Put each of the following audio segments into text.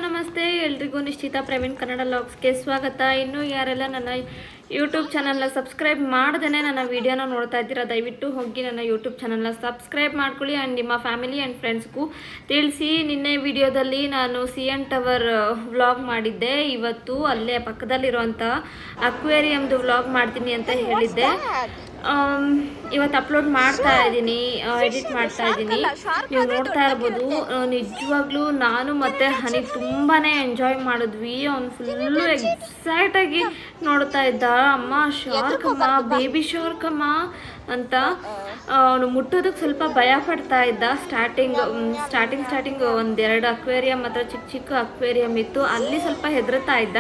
ನಮಸ್ತೆ ಎಲ್ರಿಗೂ ನಿಶ್ಚಿತಾ ಪ್ರವೀಣ್ ಕನ್ನಡ ಲಾಗ್ಸ್ಗೆ ಸ್ವಾಗತ. ಇನ್ನೂ ಯಾರೆಲ್ಲ ನನ್ನ ಯೂಟ್ಯೂಬ್ ಚಾನಲ್ನ ಸಬ್ಸ್ಕ್ರೈಬ್ ಮಾಡ್ದೇ ನನ್ನ ವೀಡಿಯೋನ ನೋಡ್ತಾ ಇದ್ದೀರಾ, ದಯವಿಟ್ಟು ಹೋಗಿ ನನ್ನ ಯೂಟ್ಯೂಬ್ ಚಾನಲ್ನ ಸಬ್ಸ್ಕ್ರೈಬ್ ಮಾಡ್ಕೊಳ್ಳಿ ಆ್ಯಂಡ್ ನಿಮ್ಮ ಫ್ಯಾಮಿಲಿ ಆ್ಯಂಡ್ ಫ್ರೆಂಡ್ಸ್ಗೂ ತಿಳಿಸಿ. ನಿನ್ನೆ ವಿಡಿಯೋದಲ್ಲಿ ನಾನು CN ಟವರ್ ವ್ಲಾಗ್ ಮಾಡಿದ್ದೆ. ಇವತ್ತು ಅಲ್ಲೇ ಪಕ್ಕದಲ್ಲಿರುವಂಥ ಅಕ್ವೇರಿಯಮ್ದು ವ್ಲಾಗ್ ಮಾಡ್ತೀನಿ ಅಂತ ಹೇಳಿದ್ದೆ. ಇವತ್ತು ಅಪ್ಲೋಡ್ ಮಾಡ್ತಾ ಇದ್ದೀನಿ, ಎಡಿಟ್ ಮಾಡ್ತಾ ಇದ್ದೀನಿ. ನೀವು ನೋಡ್ತಾ ಇರ್ಬೋದು, ನಿಜವಾಗ್ಲೂ ನಾನು ಮತ್ತು ಹನಿ ತುಂಬಾ ಎಂಜಾಯ್ ಮಾಡಿದ್ವಿ. ಅವ್ನು ಫುಲ್ಲು ಎಕ್ಸೈಟಾಗಿ ನೋಡ್ತಾ ಇದ್ದ, ಅಮ್ಮ ಶಾರ್ಕ್ ಅಮ್ಮ, ಬೇಬಿ ಶಾರ್ಕ್ ಅಮ್ಮ ಅಂತ. ಅವನು ಮುಟ್ಟೋದಕ್ಕೆ ಸ್ವಲ್ಪ ಭಯ ಪಡ್ತಾ ಇದ್ದ. ಸ್ಟಾರ್ಟಿಂಗ್ ಒಂದೆರಡು ಅಕ್ವೇರಿಯಮ್ ಹತ್ರ ಚಿಕ್ಕ ಅಕ್ವೇರಿಯಮ್ ಇತ್ತು, ಅಲ್ಲಿ ಸ್ವಲ್ಪ ಹೆದರ್ತಾ ಇದ್ದ.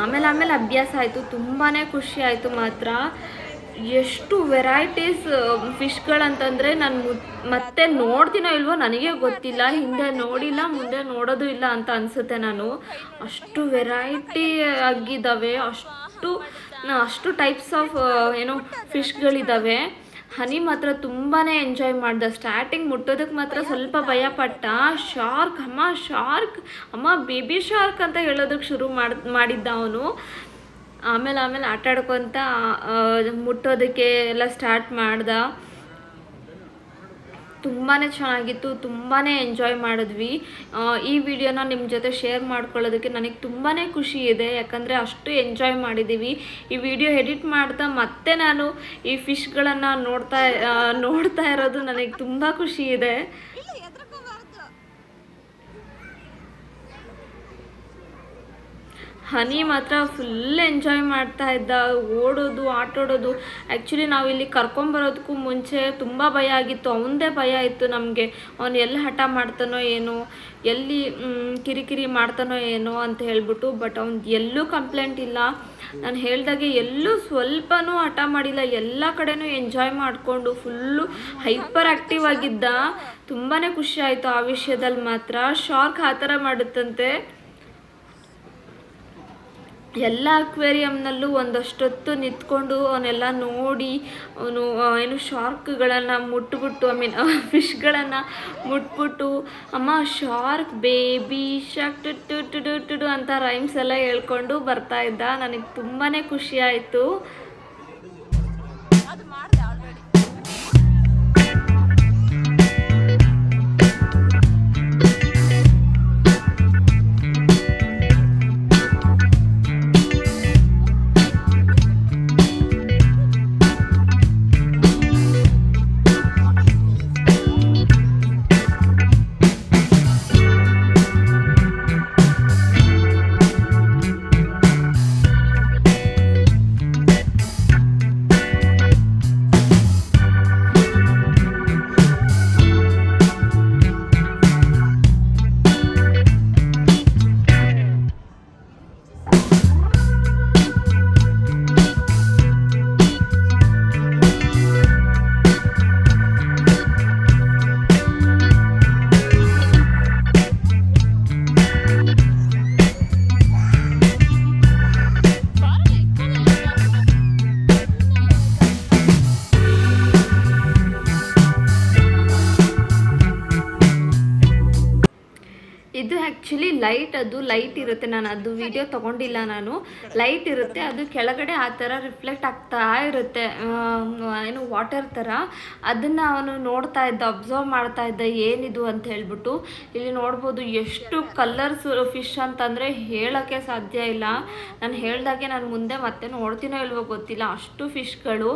ಆಮೇಲೆ ಅಭ್ಯಾಸ ಆಯಿತು. ತುಂಬಾ ಖುಷಿ ಆಯಿತು ಮಾತ್ರ. ಎಷ್ಟು ವೆರೈಟೀಸ್ ಫಿಶ್ಗಳಂತಂದರೆ ನಾನು ಮತ್ತೆ ನೋಡ್ತೀನೋ ಇಲ್ವೋ ನನಗೆ ಗೊತ್ತಿಲ್ಲ. ಹಿಂದೆ ನೋಡಿಲ್ಲ, ಮುಂದೆ ನೋಡೋದು ಇಲ್ಲ ಅಂತ ಅನಿಸುತ್ತೆ. ನಾನು ಅಷ್ಟು ವೆರೈಟಿ ಆಗಿದ್ದಾವೆ, ಅಷ್ಟು ಟೈಪ್ಸ್ ಆಫ್ ಫಿಶ್ಗಳಿದ್ದಾವೆ. ಹನಿ ಮಾತ್ರ ತುಂಬಾ ಎಂಜಾಯ್ ಮಾಡ್ದ. ಸ್ಟಾರ್ಟಿಂಗ್ ಮುಟ್ಟೋದಕ್ಕೆ ಮಾತ್ರ ಸ್ವಲ್ಪ ಭಯ ಪಟ್ಟ. ಶಾರ್ಕ್ ಅಮ್ಮ ಬೇಬಿ ಶಾರ್ಕ್ ಅಂತ ಹೇಳೋದಕ್ಕೆ ಶುರು ಮಾಡಿದ್ದ ಅವನು. ಆಮೇಲೆ ಆಟ ಆಡ್ಕೊತ ಮುಟ್ಟೋದಕ್ಕೆ ಎಲ್ಲ ಸ್ಟಾರ್ಟ್ ಮಾಡ್ದ. ತುಂಬಾ ಚೆನ್ನಾಗಿತ್ತು, ತುಂಬಾ ಎಂಜಾಯ್ ಮಾಡಿದ್ವಿ. ಈ ವಿಡಿಯೋನ ನಿಮ್ಮ ಜೊತೆ ಶೇರ್ ಮಾಡ್ಕೊಳ್ಳೋದಕ್ಕೆ ನನಗೆ ತುಂಬಾ ಖುಷಿ ಇದೆ, ಯಾಕಂದರೆ ಅಷ್ಟು ಎಂಜಾಯ್ ಮಾಡಿದ್ದೀವಿ. ಈ ವಿಡಿಯೋ ಎಡಿಟ್ ಮಾಡ್ತಾ ಮತ್ತೆ ನಾನು ಈ ಫಿಶ್ಗಳನ್ನು ನೋಡ್ತಾ ಇರೋದು ನನಗೆ ತುಂಬ ಖುಷಿ ಇದೆ. ಹನಿ ಮಾತ್ರ ಫುಲ್ ಎಂಜಾಯ್ ಮಾಡ್ತಾ ಇದ್ದ, ಓಡೋದು, ಆಟೋಡೋದು. ಆ್ಯಕ್ಚುಲಿ ನಾವು ಇಲ್ಲಿ ಕರ್ಕೊಂಬರೋದಕ್ಕೂ ಮುಂಚೆ ತುಂಬ ಭಯ ಆಗಿತ್ತು, ಅವನದೇ ಭಯ ಇತ್ತು ನಮಗೆ. ಅವನು ಎಲ್ಲಿ ಹಠ ಮಾಡ್ತಾನೋ ಏನೋ, ಎಲ್ಲಿ ಕಿರಿಕಿರಿ ಮಾಡ್ತಾನೋ ಏನೋ ಅಂತ ಹೇಳ್ಬಿಟ್ಟು. ಬಟ್ ಅವ್ನು ಎಲ್ಲೂ ಕಂಪ್ಲೇಂಟ್ ಇಲ್ಲ. ನಾನು ಹೇಳ್ದಾಗೆ ಎಲ್ಲೂ ಸ್ವಲ್ಪನೂ ಹಠ ಮಾಡಿಲ್ಲ, ಎಲ್ಲ ಕಡೆನೂ ಎಂಜಾಯ್ ಮಾಡಿಕೊಂಡು ಫುಲ್ಲು ಹೈಪರ್ ಆ್ಯಕ್ಟಿವ್ ಆಗಿದ್ದ. ತುಂಬಾ ಖುಷಿ ಆಯಿತು ಆ ವಿಷಯದಲ್ಲಿ ಮಾತ್ರ. ಶಾರ್ಕ್ ಆ ಥರ ಮಾಡುತ್ತಂತೆ. ಎಲ್ಲ ಅಕ್ವೇರಿಯಮ್ನಲ್ಲೂ ಒಂದಷ್ಟೊತ್ತು ನಿಂತ್ಕೊಂಡು ಅವನ್ನೆಲ್ಲ ನೋಡಿ, ಅವನು ಶಾರ್ಕ್ಗಳನ್ನು ಮುಟ್ಬಿಟ್ಟು, ಫಿಶ್ಗಳನ್ನು ಮುಟ್ಬಿಟ್ಟು, ಅಮ್ಮ ಶಾರ್ಕ್, ಬೇಬಿ ಶಾರ್ಕ್, ಟು ಅಂತ ರೈಮ್ಸ್ ಎಲ್ಲ ಹೇಳ್ಕೊಂಡು ಬರ್ತಾ ಇದ್ದ. ನನಗೆ ತುಂಬಾ ಖುಷಿ ಆಯಿತು. ಇದು ಆ್ಯಕ್ಚುಲಿ ಲೈಟ್ ಇರುತ್ತೆ. ನಾನು ಅದು ವಿಡಿಯೋ ತೊಗೊಂಡಿಲ್ಲ, ನಾನು ಲೈಟ್ ಇರುತ್ತೆ, ಅದು ಕೆಳಗಡೆ ಆ ಥರ ರಿಫ್ಲೆಕ್ಟ್ ಆಗ್ತಾ ಇರುತ್ತೆ, ವಾಟರ್ ಥರ. ಅದನ್ನು ಅವನು ನೋಡ್ತಾ ಇದ್ದ, ಅಬ್ಸರ್ವ್ ಮಾಡ್ತಾ ಇದ್ದ, ಏನಿದು ಅಂತ ಹೇಳ್ಬಿಟ್ಟು. ಇಲ್ಲಿ ನೋಡ್ಬೋದು ಎಷ್ಟು ಕಲರ್ಸ್ ಫಿಶ್ ಅಂತಂದರೆ ಹೇಳೋಕ್ಕೆ ಸಾಧ್ಯ ಇಲ್ಲ. ನಾನು ಹೇಳ್ದಾಗೆ ನಾನು ಮುಂದೆ ಮತ್ತೆ ನೋಡ್ತೀನೋ ಇಲ್ವೋ ಗೊತ್ತಿಲ್ಲ, ಅಷ್ಟು ಫಿಶ್ಗಳು.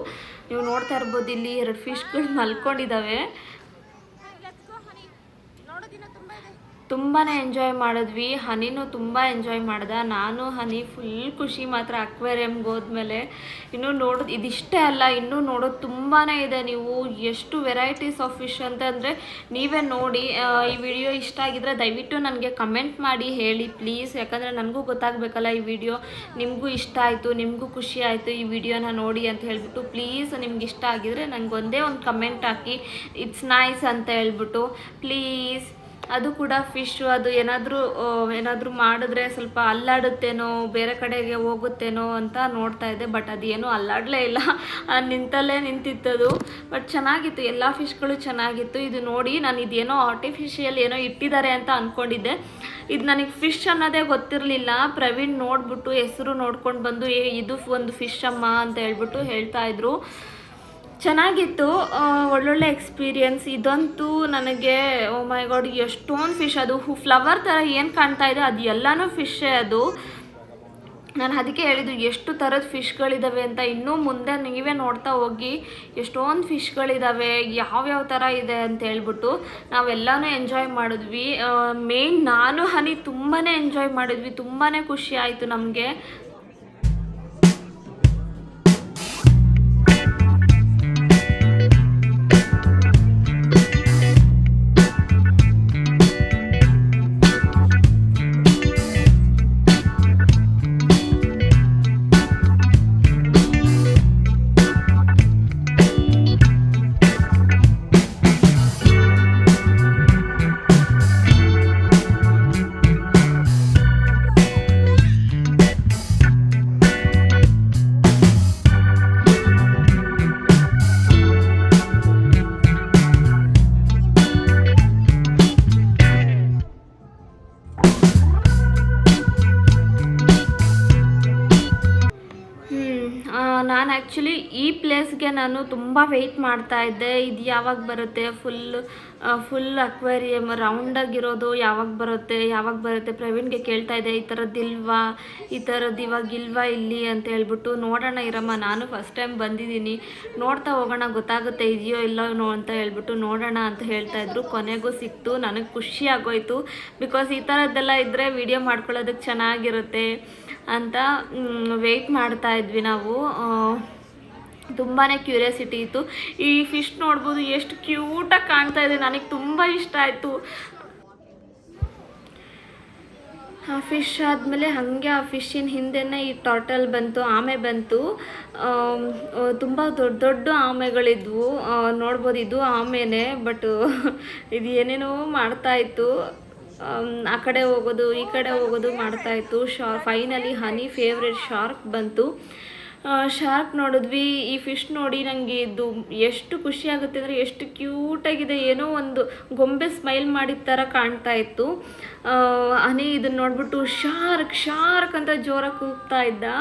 ನೀವು ನೋಡ್ತಾ ಇರ್ಬೋದು, ಇಲ್ಲಿ 2 ಫಿಶ್ಗಳು ಮಲ್ಕೊಂಡಿದ್ದಾವೆ. ತುಂಬಾ ಎಂಜಾಯ್ ಮಾಡಿದ್ವಿ. ಹನಿನೂ ತುಂಬ ಎಂಜಾಯ್ ಮಾಡ್ದ. ನಾನು ಹನಿ ಫುಲ್ ಖುಷಿ ಮಾತ್ರ ಅಕ್ವೇರಿಯಮ್ಗೆ ಹೋದ್ಮೇಲೆ. ಇದಿಷ್ಟೇ ಅಲ್ಲ, ಇನ್ನೂ ನೋಡೋದು ತುಂಬಾ ಇದೆ. ನೀವು ಎಷ್ಟು ವೆರೈಟೀಸ್ ಆಫ್ ಫಿಶ್ ಅಂತಂದರೆ ನೀವೇ ನೋಡಿ. ಈ ವಿಡಿಯೋ ಇಷ್ಟ ಆಗಿದ್ರೆ ದಯವಿಟ್ಟು ನನಗೆ ಕಮೆಂಟ್ ಮಾಡಿ ಹೇಳಿ ಪ್ಲೀಸ್, ಯಾಕಂದರೆ ನನಗೂ ಗೊತ್ತಾಗಬೇಕಲ್ಲ ಈ ವಿಡಿಯೋ ನಿಮಗೂ ಇಷ್ಟ ಆಯಿತು, ನಿಮಗೂ ಖುಷಿ ಆಯಿತು ಈ ವಿಡಿಯೋನ ನೋಡಿ ಅಂತ ಹೇಳ್ಬಿಟ್ಟು. ಪ್ಲೀಸ್ ನಿಮ್ಗೆ ಇಷ್ಟ ಆಗಿದ್ರೆ ನನಗೆ ಒಂದೇ ಒಂದು ಕಮೆಂಟ್ ಹಾಕಿ, ಇಟ್ಸ್ ನೈಸ್ ಅಂತ ಹೇಳ್ಬಿಟ್ಟು ಪ್ಲೀಸ್. ಅದು ಕೂಡ ಫಿಶ್ಶು ಅದು ಏನಾದರೂ ಮಾಡಿದ್ರೆ ಸ್ವಲ್ಪ ಅಲ್ಲಾಡುತ್ತೇನೋ, ಬೇರೆ ಕಡೆಗೆ ಹೋಗುತ್ತೇನೋ ಅಂತ ನೋಡ್ತಾ ಇದ್ದೆ. ಬಟ್ ಅದೇನೂ ಅಲ್ಲಾಡಲೇ ಇಲ್ಲ, ನಿಂತಲ್ಲೇ ನಿಂತಿತ್ತದು. ಬಟ್ ಚೆನ್ನಾಗಿತ್ತು, ಎಲ್ಲ ಫಿಶ್ಗಳು ಚೆನ್ನಾಗಿತ್ತು. ಇದು ನೋಡಿ ನಾನು ಇದೇನೋ ಆರ್ಟಿಫಿಷಿಯಲ್ ಏನೋ ಇಟ್ಟಿದ್ದಾರೆ ಅಂತ ಅಂದ್ಕೊಂಡಿದ್ದೆ. ಇದು ನನಗೆ ಫಿಶ್ ಅನ್ನೋದೇ ಗೊತ್ತಿರಲಿಲ್ಲ. ಪ್ರವೀಣ್ ನೋಡ್ಬಿಟ್ಟು ಹೆಸರು ನೋಡ್ಕೊಂಡು ಬಂದು ಇದು ಒಂದು ಫಿಶ್ ಅಮ್ಮ ಅಂತ ಹೇಳ್ಬಿಟ್ಟು ಹೇಳ್ತಾಯಿದ್ರು. ಚೆನ್ನಾಗಿತ್ತು, ಒಳ್ಳೊಳ್ಳೆ ಎಕ್ಸ್ಪೀರಿಯನ್ಸ್. ಇದಂತೂ ನನಗೆ ಓ ಮೈ ಗಾಡ್, ಎಷ್ಟೊಂದು ಫಿಶ್, ಅದು ಫ್ಲವರ್ ಥರ ಏನು ಕಾಣ್ತಾ ಇದೆ ಅದು ಎಲ್ಲನೂ ಫಿಶ್ಶೇ. ಅದು ನಾನು ಅದಕ್ಕೆ ಹೇಳಿದ್ದು ಎಷ್ಟು ಥರದ ಫಿಶ್ಗಳಿದ್ದಾವೆ ಅಂತ. ಇನ್ನೂ ಮುಂದೆ ನೀವೇ ನೋಡ್ತಾ ಹೋಗಿ ಎಷ್ಟೊಂದು ಫಿಶ್ಗಳಿದ್ದಾವೆ, ಯಾವ್ಯಾವ ಥರ ಇದೆ ಅಂತ ಹೇಳ್ಬಿಟ್ಟು. ನಾವೆಲ್ಲನೂ ಎಂಜಾಯ್ ಮಾಡಿದ್ವಿ. ಮೇನ್ ನಾನು ಹನಿ ತುಂಬಾ ಎಂಜಾಯ್ ಮಾಡಿದ್ವಿ, ತುಂಬಾ ಖುಷಿ ಆಯಿತು ನಮಗೆ. ನಾನು ಆ್ಯಕ್ಚುಲಿ ಈ ಪ್ಲೇಸ್ಗೆ ನಾನು ತುಂಬ ವೆಯ್ಟ್ ಮಾಡ್ತಾ ಇದ್ದೆ, ಇದು ಯಾವಾಗ ಬರುತ್ತೆ, ಫುಲ್ ಅಕ್ವೇರಿಯಮ್ ರೌಂಡಾಗಿರೋದು ಯಾವಾಗ ಬರುತ್ತೆ. ಪ್ರವೀಣ್ಗೆ ಕೇಳ್ತಾ ಇದ್ದೆ, ಈ ಥರದ್ದು ಇವಾಗಿಲ್ವಾ ಇಲ್ಲಿ ಅಂತ ಹೇಳ್ಬಿಟ್ಟು. ನೋಡೋಣ ಇರಮ್ಮ, ನಾನು ಫಸ್ಟ್ ಟೈಮ್ ಬಂದಿದ್ದೀನಿ, ನೋಡ್ತಾ ಹೋಗೋಣ, ಗೊತ್ತಾಗುತ್ತೆ ಇದೆಯೋ ಇಲ್ಲೋ ಅಂತ ಹೇಳ್ಬಿಟ್ಟು ನೋಡೋಣ ಅಂತ ಹೇಳ್ತಾಯಿದ್ರು. ಕೊನೆಗೂ ಸಿಕ್ತು, ನನಗೆ ಖುಷಿ ಆಗೋಯ್ತು. ಬಿಕಾಸ್ ಈ ಥರದ್ದೆಲ್ಲ ಇದ್ದರೆ ವಿಡಿಯೋ ಮಾಡ್ಕೊಳ್ಳೋದಕ್ಕೆ ಚೆನ್ನಾಗಿರುತ್ತೆ ಅಂತ ವೆಯ್ಟ್ ಮಾಡ್ತಾ ಇದ್ವಿ ನಾವು. ತುಂಬಾ ಕ್ಯೂರಿಯಾಸಿಟಿ ಇತ್ತು. ಈ ಫಿಶ್ ನೋಡ್ಬೋದು ಎಷ್ಟು ಕ್ಯೂಟಾಗಿ ಕಾಣ್ತಾ ಇದೆ, ನನಗೆ ತುಂಬ ಇಷ್ಟ ಆಯಿತು. ಆ ಫಿಶ್ ಆದಮೇಲೆ ಹಾಗೆ ಆ ಫಿಶ್ಶಿನ ಹಿಂದೆನೇ ಈ ಟರ್ಟಲ್ ಬಂತು, ಆಮೆ ಬಂತು. ತುಂಬ ದೊಡ್ಡ ಆಮೆಗಳಿದ್ವು, ನೋಡ್ಬೋದು. ಇದು ಆಮೆನೇ, ಬಟ್ ಇದು ಏನೇನೋ ಮಾಡ್ತಾಯಿತ್ತು. ಆ ಕಡೆ ಹೋಗೋದು ಈ ಕಡೆ ಹೋಗೋದು ಮಾಡ್ತಾಯಿತ್ತು. ಫೈನಲಿ ಹನಿ ಫೇವ್ರೆಟ್ ಶಾರ್ಕ್ ಬಂತು. ಶಾರ್ಕ್ ನೋಡಿದ್ವಿ. ಈ ಫಿಶ್ ನೋಡಿ ನನಗೆ ಇದು ಎಷ್ಟು ಖುಷಿ ಆಗುತ್ತೆ ಅಂದರೆ, ಎಷ್ಟು ಕ್ಯೂಟಾಗಿದೆ, ಏನೋ ಒಂದು ಗೊಂಬೆ ಸ್ಮೈಲ್ ಮಾಡಿದ ಥರ ಕಾಣ್ತಾ ಇತ್ತು. ಹನಿ ಇದನ್ನು ನೋಡ್ಬಿಟ್ಟು ಶಾರ್ಕ್ ಅಂತ ಜೋರಾಗಿ ಕೂಗ್ತಾ ಇದ್ದ.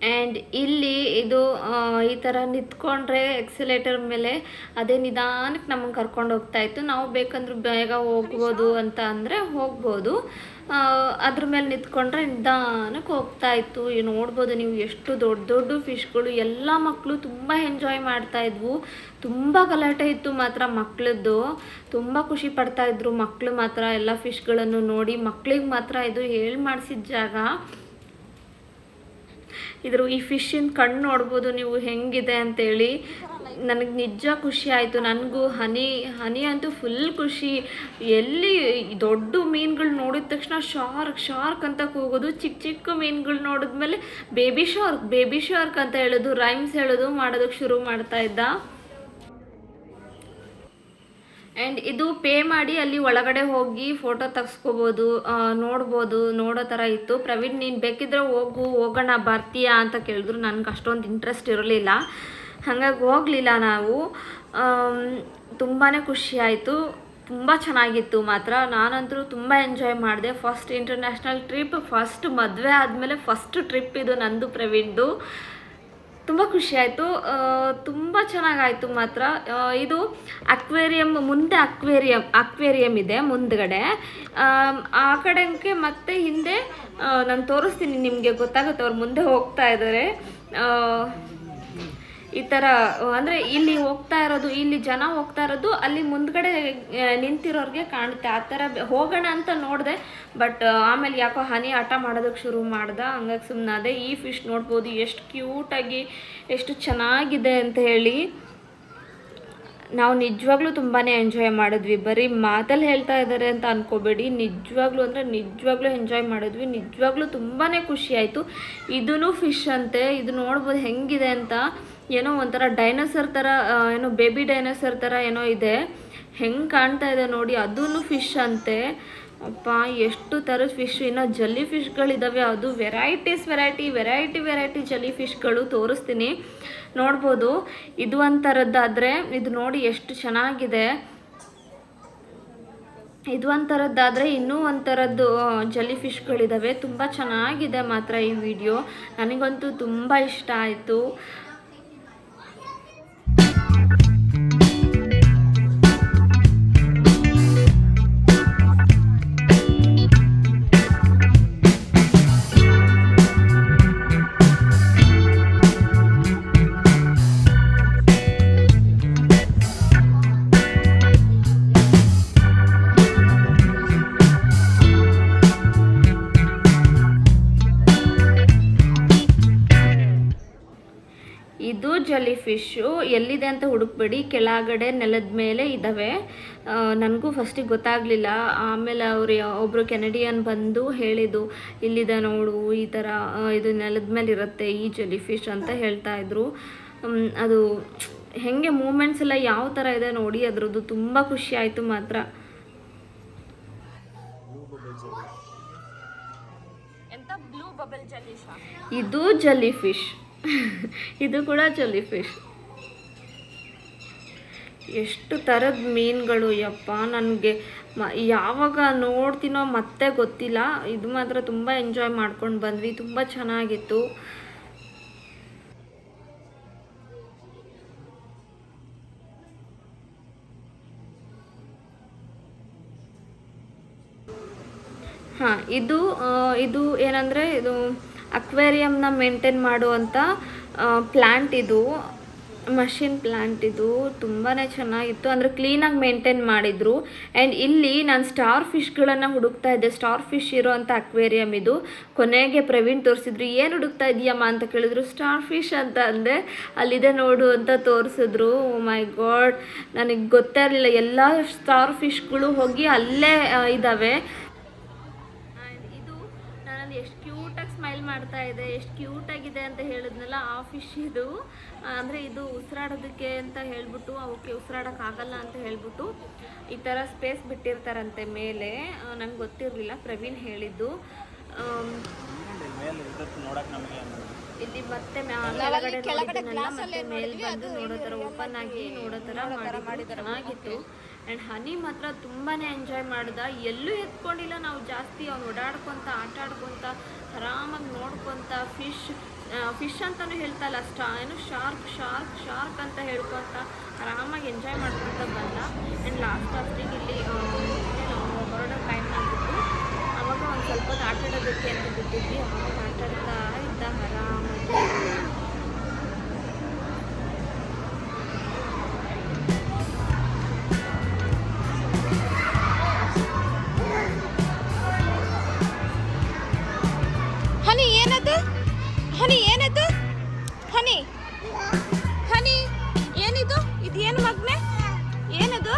ಆ್ಯಂಡ್ ಇಲ್ಲಿ ಇದು ಈ ಥರ ನಿಂತ್ಕೊಂಡ್ರೆ ಎಕ್ಸಲೇಟರ್ ಮೇಲೆ ಅದೇ ನಿಧಾನಕ್ಕೆ ನಮಗೆ ಕರ್ಕೊಂಡು ಹೋಗ್ತಾಯಿತ್ತು. ನಾವು ಬೇಕಂದ್ರೆ ಬೇಗ ಹೋಗ್ಬೋದು ಅಂತ ಅಂದರೆ ಹೋಗ್ಬೋದು. ಅದ್ರ ಮೇಲೆ ನಿಂತ್ಕೊಂಡ್ರೆ ನಿಧಾನಕ್ಕೆ ಹೋಗ್ತಾಯಿತ್ತು. ನೋಡ್ಬೋದು ನೀವು ಎಷ್ಟು ದೊಡ್ಡ ಫಿಶ್ಗಳು. ಎಲ್ಲ ಮಕ್ಕಳು ತುಂಬ ಎಂಜಾಯ್ ಮಾಡ್ತಾಯಿದ್ವು. ತುಂಬ ಗಲಾಟೆ ಇತ್ತು ಮಾತ್ರ ಮಕ್ಕಳದ್ದು, ತುಂಬ ಖುಷಿ ಪಡ್ತಾಯಿದ್ರು ಮಕ್ಕಳು ಮಾತ್ರ. ಎಲ್ಲ ಫಿಶ್ಗಳನ್ನು ನೋಡಿ ಮಕ್ಕಳಿಗೆ ಮಾತ್ರ ಇದು ಹೇಳಿ ಮಾಡಿಸಿದ ಜಾಗ. ಈ ಫಿಶ್ಶಿನ ಕಣ್ಣು ನೋಡ್ಬೋದು ನೀವು ಹೆಂಗಿದೆ ಅಂತೇಳಿ. ನನಗೆ ನಿಜ ಖುಷಿ ಆಯಿತು. ನನಗೂ ಹನಿ ಅಂತೂ ಫುಲ್ ಖುಷಿ. ಎಲ್ಲಿ ದೊಡ್ಡ ಮೀನುಗಳು ನೋಡಿದ ತಕ್ಷಣ ಶಾರ್ಕ್ ಅಂತ ಕೂಗೋದು, ಚಿಕ್ಕ ಮೀನುಗಳು ನೋಡಿದ್ಮೇಲೆ ಬೇಬಿ ಶಾರ್ಕ್ ಅಂತ ಹೇಳೋದು, ರೈಮ್ಸ್ ಮಾಡೋದಕ್ಕೆ ಶುರು ಮಾಡ್ತಾ ಇದ್ದ. ಆ್ಯಂಡ್ ಇದು ಪೇ ಮಾಡಿ ಅಲ್ಲಿ ಒಳಗಡೆ ಹೋಗಿ ಫೋಟೋ ತೆಗೆಸ್ಕೋಬೋದು, ನೋಡೋ ಥರ ಇತ್ತು. ಪ್ರವೀಣ್ ನೀನು ಬೇಕಿದ್ರೆ ಹೋಗೋಣ ಬರ್ತೀಯಾ ಅಂತ ಕೇಳಿದ್ರು. ನನಗೆ ಅಷ್ಟೊಂದು ಇಂಟ್ರೆಸ್ಟ್ ಇರಲಿಲ್ಲ, ಹಾಗಾಗಿ ಹೋಗಲಿಲ್ಲ ನಾವು. ತುಂಬಾ ಖುಷಿ ಆಯಿತು, ತುಂಬ ಚೆನ್ನಾಗಿತ್ತು ಮಾತ್ರ. ನಾನಂತೂ ತುಂಬ ಎಂಜಾಯ್ ಮಾಡಿದೆ. ಫಸ್ಟ್ ಇಂಟರ್ನ್ಯಾಷನಲ್ ಟ್ರಿಪ್, ಫಸ್ಟ್ ಮದುವೆ ಆದಮೇಲೆ ಫಸ್ಟ್ ಟ್ರಿಪ್ ಇದು ನಂದು ಪ್ರವೀಣ್ದು. ತುಂಬ ಖುಷಿಯಾಯಿತು, ತುಂಬ ಚೆನ್ನಾಗಾಯಿತು ಮಾತ್ರ. ಇದು ಅಕ್ವೇರಿಯಮ್ ಮುಂದೆ ಅಕ್ವೇರಿಯಮ್ ಇದೆ ಮುಂದ್ಗಡೆ. ಆ ಕಡೆಗೆ ಮತ್ತೆ ಹಿಂದೆ ನಾನು ತೋರಿಸ್ತೀನಿ ನಿಮಗೆ, ಗೊತ್ತಾಗುತ್ತೆ. ಅವ್ರು ಮುಂದೆ ಹೋಗ್ತಾ ಇದ್ದಾರೆ. ಈ ಥರ ಅಂದರೆ ಇಲ್ಲಿ ಜನ ಹೋಗ್ತಾ ಇರೋದು ಅಲ್ಲಿ ಮುಂದ್ಗಡೆ ನಿಂತಿರೋರಿಗೆ ಕಾಣುತ್ತೆ. ಆ ಥರ ಹೋಗೋಣ ಅಂತ ನೋಡಿದೆ, ಬಟ್ ಆಮೇಲೆ ಯಾಕೋ ಹನಿ ಆಟ ಮಾಡೋದಕ್ಕೆ ಶುರು ಮಾಡ್ದೆ, ಹಂಗಾಗಿ ಸುಮ್ಮನಾದೆ. ಈ ಫಿಶ್ ನೋಡ್ಬೋದು ಎಷ್ಟು ಕ್ಯೂಟಾಗಿ ಎಷ್ಟು ಚೆನ್ನಾಗಿದೆ ಅಂತ ಹೇಳಿ. ನಾವು ನಿಜವಾಗ್ಲೂ ತುಂಬಾ ಎಂಜಾಯ್ ಮಾಡಿದ್ವಿ. ಬರೀ ಮಾತಲ್ಲಿ ಹೇಳ್ತಾ ಇದ್ದಾರೆ ಅಂತ ಅಂದ್ಕೋಬೇಡಿ, ನಿಜವಾಗ್ಲೂ ಅಂದರೆ ನಿಜವಾಗ್ಲೂ ಎಂಜಾಯ್ ಮಾಡಿದ್ವಿ. ನಿಜವಾಗ್ಲೂ ತುಂಬಾ ಖುಷಿ ಆಯಿತು. ಇದೂ ಫಿಶ್ ಅಂತೆ, ಇದು ನೋಡ್ಬೋದು ಹೆಂಗಿದೆ ಅಂತ. ಏನೋ ಒಂಥರ ಡೈನೋಸರ್ ಥರ, ಏನೋ ಬೇಬಿ ಡೈನೋಸರ್ ಥರ ಏನೋ ಇದೆ, ಹೆಂಗೆ ಕಾಣ್ತಾ ಇದೆ ನೋಡಿ. ಅದೂ ಫಿಶ್ ಅಂತೆ. ಅಪ್ಪ ಎಷ್ಟು ಥರದ ಫಿಶ್. ಇನ್ನು ಜಲ್ಲಿ ಫಿಶ್ಗಳಿದ್ದಾವೆ, ಅದು ವೆರೈಟಿ ಜಲ್ಲಿ ಫಿಶ್ಗಳು ತೋರಿಸ್ತೀನಿ, ನೋಡ್ಬೋದು. ಇದು ಒಂಥರದ್ದಾದರೆ ಇದು ನೋಡಿ ಎಷ್ಟು ಚೆನ್ನಾಗಿದೆ. ಇದು ಒಂಥರದ್ದಾದರೆ ಇನ್ನೂ ಒಂಥರದ್ದು ಜಲ್ಲಿ ಫಿಶ್ಗಳಿದ್ದಾವೆ. ತುಂಬ ಚೆನ್ನಾಗಿದೆ ಮಾತ್ರ ಈ ವಿಡಿಯೋ, ನನಗಂತೂ ತುಂಬ ಇಷ್ಟ ಆಯಿತು. ಇದು ಜಲ್ಲಿ ಫಿಶ್ಶು ಎಲ್ಲಿದೆ ಅಂತ ಹುಡುಕ್ಬೇಡಿ, ಕೆಳಗಡೆ ನೆಲದ ಮೇಲೆ ಇದ್ದಾವೆ. ನನಗೂ ಫಸ್ಟಿಗೆ ಗೊತ್ತಾಗಲಿಲ್ಲ, ಆಮೇಲೆ ಒಬ್ಬರು ಕೆನಡಿಯನ್ ಬಂದು ಹೇಳಿದ್ದು, ಇಲ್ಲಿದೆ ನೋಡು, ಈ ಥರ ಇದು ನೆಲದ ಮೇಲೆ ಇರುತ್ತೆ ಈ ಜಲ್ಲಿ ಫಿಶ್ ಅಂತ ಹೇಳ್ತಾಯಿದ್ರು. ಅದು ಹೆಂಗೆ ಮೂಮೆಂಟ್ಸ್ ಎಲ್ಲ ಯಾವ ಥರ ಇದೆ ನೋಡಿ, ಅದ್ರದ್ದು ತುಂಬ ಖುಷಿ ಆಯಿತು ಮಾತ್ರ. ಇದು ಜಲ್ಲಿ ಫಿಶ್ ಇದು ಕೂಡ ಜಲ್ಲಿ ಫಿಶ್. ಎಷ್ಟು ಥರದ ಮೀನುಗಳು ಯಪ್ಪ, ನನಗೆ ಯಾವಾಗ ನೋಡ್ತೀನೋ ಮತ್ತೆ ಗೊತ್ತಿಲ್ಲ. ಇದು ಮಾತ್ರ ತುಂಬ ಎಂಜಾಯ್ ಮಾಡ್ಕೊಂಡು ಬಂದ್ವಿ, ತುಂಬ ಚೆನ್ನಾಗಿತ್ತು. ಹಾಂ, ಇದು ಏನಂದರೆ ಇದು ಅಕ್ವೇರಿಯಂನ ಮೇಂಟೈನ್ ಮಾಡುವಂಥ ಪ್ಲ್ಯಾಂಟ್, ಇದು ಮಷಿನ್ ಪ್ಲ್ಯಾಂಟ್. ಇದು ತುಂಬಾ ಚೆನ್ನಾಗಿತ್ತು, ಅಂದರೆ ಕ್ಲೀನಾಗಿ ಮೇಂಟೈನ್ ಮಾಡಿದರು. ಆ್ಯಂಡ್ ಇಲ್ಲಿ ನಾನು ಸ್ಟಾರ್ ಫಿಶ್ಗಳನ್ನು ಹುಡುಕ್ತಾ ಇದ್ದೆ, ಸ್ಟಾರ್ ಫಿಶ್ ಇರೋವಂಥ ಅಕ್ವೇರಿಯಂ ಇದು. ಕೊನೆಗೆ ಪ್ರವೀಣ್ ತೋರಿಸಿದ್ರು, ಏನು ಹುಡುಕ್ತಾ ಇದೆಯಮ್ಮ ಅಂತ ಕೇಳಿದ್ರು. ಸ್ಟಾರ್ ಫಿಶ್ ಅಂತ ಅಂದೆ, ಅಲ್ಲಿದೆ ನೋಡು ಅಂತ ತೋರಿಸಿದ್ರು. ಓ ಮೈ ಗಾಡ್, ನನಗೆ ಗೊತ್ತೇ ಇರಲಿಲ್ಲ, ಎಲ್ಲ ಸ್ಟಾರ್ ಫಿಶ್ಗಳು ಹೋಗಿ ಅಲ್ಲೇ ಇದ್ದಾವೆ. ಎಷ್ಟು ಕ್ಯೂಟಾಗಿ ಸ್ಮೈಲ್ ಮಾಡ್ತಾ ಇದೆ, ಎಷ್ಟು ಕ್ಯೂಟಾಗಿದೆ ಅಂತ ಹೇಳಿದ್ನಲ್ಲ, ಆ ಫಿಶ್ ಇದು. ಅಂದರೆ ಇದು ಉಸಿರಾಡೋದಕ್ಕೆ ಅಂತ ಹೇಳ್ಬಿಟ್ಟು, ಅವಕ್ಕೆ ಉಸಿರಾಡೋಕ್ಕಾಗಲ್ಲ ಅಂತ ಹೇಳ್ಬಿಟ್ಟು ಈ ಥರ ಸ್ಪೇಸ್ ಬಿಟ್ಟಿರ್ತಾರಂತೆ ಮೇಲೆ. ನಂಗೆ ಗೊತ್ತಿರಲಿಲ್ಲ, ಪ್ರವೀಣ್ ಹೇಳಿದ್ದು. ಇಲ್ಲಿ ಮತ್ತೆ ಕೆಳಗಡೆ ಮತ್ತೆ ಮೇಲೆ ಬಂದು ನೋಡೋ ಥರ ಓಪನ್ ಆಗಿ ನೋಡೋ ಥರ ಮಾಡಿ ಚೆನ್ನಾಗಿತ್ತು. ಆ್ಯಂಡ್ ಹನಿ ಮಾತ್ರ ತುಂಬಾ ಎಂಜಾಯ್ ಮಾಡ್ದ, ಎಲ್ಲೂ ಎತ್ಕೊಂಡಿಲ್ಲ ನಾವು ಜಾಸ್ತಿ. ಅವ್ನು ಓಡಾಡ್ಕೊತ ಆಟ ಆಡ್ಕೊತ ಆರಾಮಾಗಿ ನೋಡ್ಕೊತ ಫಿಶ್ ಅಂತಲೂ ಹೇಳ್ತಲ್ಲ, ಏನು ಶಾರ್ಕ್ ಅಂತ ಹೇಳ್ಕೊತ ಆರಾಮಾಗಿ ಎಂಜಾಯ್ ಮಾಡ್ಕೊತ ಬಂದ. ಆ್ಯಂಡ್ ಲಾಸ್ಟಿಗೆ ಇಲ್ಲಿ ಹೊರಡೋ ಟೈಮ್ ಆಗಿತ್ತು, ಆವಾಗ ಒಂದು ಸ್ವಲ್ಪ ಆಟ ಆಡೋದಕ್ಕೆ ಅಂತ ಬಿಟ್ಟಿದ್ವಿ. ಆವಾಗ ಆಟ ಆಡ್ತಾ ಇದ್ದ ಆರಾಮಾಗಿ. ಹನಿ ಏನಿದು? ಇದೇನು ಮಗ್ನೆ? ಏನದು?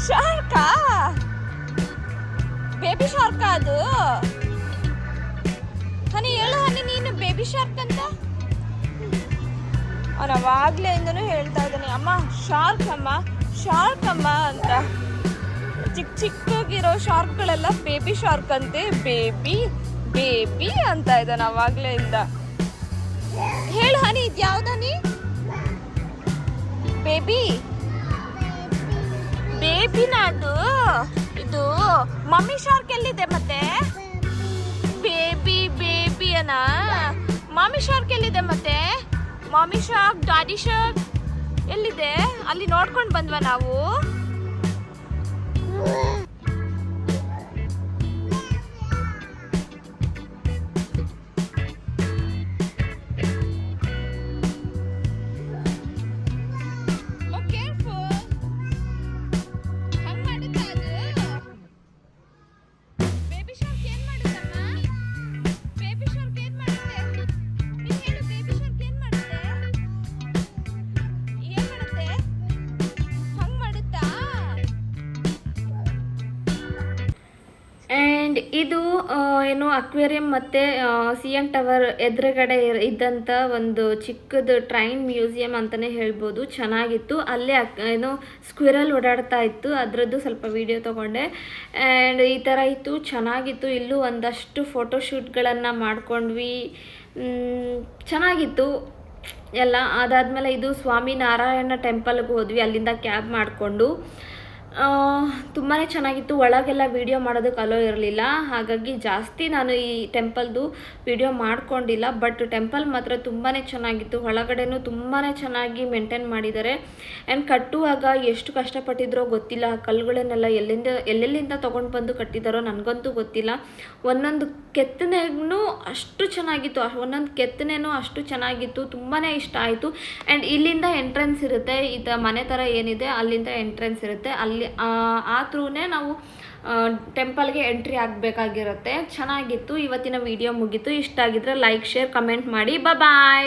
ಶಾರ್ಕಾ? ಬೇಬಿ ಶಾರ್ಕಾ ಅದು? ಹನಿ ಹೇಳು ಹನಿ, ನೀನು ಬೇಬಿ ಶಾರ್ಕ್ ಅಂತ. ಅವನು ಅವಾಗ್ಲೇ ಇಂದನೂ ಹೇಳ್ತಾ ಇದ್ದಾನೆ, ಅಮ್ಮ ಶಾರ್ಕ್ ಅಮ್ಮ ಅಂತ. ಚಿಕ್ಕಗಿರೋ ಶಾರ್ಕ್ಗಳೆಲ್ಲ ಬೇಬಿ ಶಾರ್ಕ್ ಅಂತೆ, ಬೇಬಿ ಅಂತ ಇದ್ದಾನೆ ಅವಾಗ್ಲೇ ಇಂದ. ಹೇಳು ಹನಿ, ಇದು ಯಾವ್ದು ಹನಿ? ಬೇಬಿನ ಅದು? ಇದು ಮಮ್ಮಿ ಶಾರ್ಕ್ ಎಲ್ಲಿದೆ ಮತ್ತೆ? ಬೇಬಿ ಅನ ಮಮ್ಮಿ ಶಾರ್ಕ್ ಎಲ್ಲಿದೆ ಮತ್ತೆ? ಮಮ್ಮಿ ಶಾರ್ಕ್ ಡ್ಯಾಡಿ ಶಾರ್ಕ್ ಎಲ್ಲಿದೆ? ಅಲ್ಲಿ ನೋಡ್ಕೊಂಡು ಬಂದ್ವಾ ನಾವು? ಇದು ಏನು ಅಕ್ವೇರಿಯಂ ಮತ್ತು ಸಿ ಎನ್ ಟವರ್ ಎದುರುಗಡೆ ಇದ್ದಂಥ ಒಂದು ಚಿಕ್ಕದು ಟ್ರೈನ್ ಮ್ಯೂಸಿಯಂ ಅಂತಲೇ ಹೇಳ್ಬೋದು. ಚೆನ್ನಾಗಿತ್ತು. ಅಲ್ಲೇ ಏನು ಸ್ಕ್ವಿರಲ್ ಓಡಾಡ್ತಾ ಇತ್ತು, ಅದರದ್ದು ಸ್ವಲ್ಪ ವಿಡಿಯೋ ತೊಗೊಂಡೆ. ಆ್ಯಂಡ್ ಈ ಥರ ಇತ್ತು, ಚೆನ್ನಾಗಿತ್ತು. ಇಲ್ಲೂ ಒಂದಷ್ಟು ಫೋಟೋಶೂಟ್ಗಳನ್ನು ಮಾಡ್ಕೊಂಡ್ವಿ, ಚೆನ್ನಾಗಿತ್ತು ಎಲ್ಲ. ಅದಾದಮೇಲೆ ಇದು ಸ್ವಾಮಿನಾರಾಯಣ ಟೆಂಪಲ್ಗೆ ಹೋದ್ವಿ, ಅಲ್ಲಿಂದ ಕ್ಯಾಬ್ ಮಾಡಿಕೊಂಡು. ತುಂಬಾ ಚೆನ್ನಾಗಿತ್ತು. ಒಳಗೆಲ್ಲ ವೀಡಿಯೋ ಮಾಡೋದಕ್ಕೆ ಅಲೋ ಇರಲಿಲ್ಲ, ಹಾಗಾಗಿ ಜಾಸ್ತಿ ನಾನು ಈ ಟೆಂಪಲ್ದು ವೀಡಿಯೋ ಮಾಡ್ಕೊಂಡಿಲ್ಲ. ಬಟ್ ಟೆಂಪಲ್ ಮಾತ್ರ ತುಂಬಾ ಚೆನ್ನಾಗಿತ್ತು. ಒಳಗಡೆನೂ ತುಂಬಾ ಚೆನ್ನಾಗಿ ಮೇಂಟೈನ್ ಮಾಡಿದ್ದಾರೆ. ಆ್ಯಂಡ್ ಕಟ್ಟುವಾಗ ಎಷ್ಟು ಕಷ್ಟಪಟ್ಟಿದ್ರೋ ಗೊತ್ತಿಲ್ಲ. ಆ ಕಲ್ಲುಗಳನ್ನೆಲ್ಲ ಎಲ್ಲೆಲ್ಲಿಂದ ತೊಗೊಂಡು ಬಂದು ಕಟ್ಟಿದ್ದಾರೋ ನನಗಂತೂ ಗೊತ್ತಿಲ್ಲ. ಒಂದೊಂದು ಕೆತ್ತನೆಗೂ ಅಷ್ಟು ಚೆನ್ನಾಗಿತ್ತು, ಒಂದೊಂದು ಕೆತ್ತನೆನೂ ಅಷ್ಟು ಚೆನ್ನಾಗಿತ್ತು. ತುಂಬಾ ಇಷ್ಟ ಆಯಿತು. ಆ್ಯಂಡ್ ಇಲ್ಲಿಂದ ಎಂಟ್ರೆನ್ಸ್ ಇರುತ್ತೆ, ಮನೆ ಥರ ಏನಿದೆ ಅಲ್ಲಿಂದ ಎಂಟ್ರೆನ್ಸ್ ಇರುತ್ತೆ. ಅಲ್ಲಿ ಆ ಥ್ರೂನೇ ನಾವು ಟೆಂಪಲ್ಗೆ ಎಂಟ್ರಿ ಆಗಬೇಕಾಗಿರುತ್ತೆ. ಚೆನ್ನಾಗಿತ್ತು. ಇವತ್ತಿನ ವಿಡಿಯೋ ಮುಗೀತು. ಇಷ್ಟ ಆಗಿದ್ರೆ ಲೈಕ್, ಶೇರ್, ಕಮೆಂಟ್ ಮಾಡಿ. ಬಾಯ್.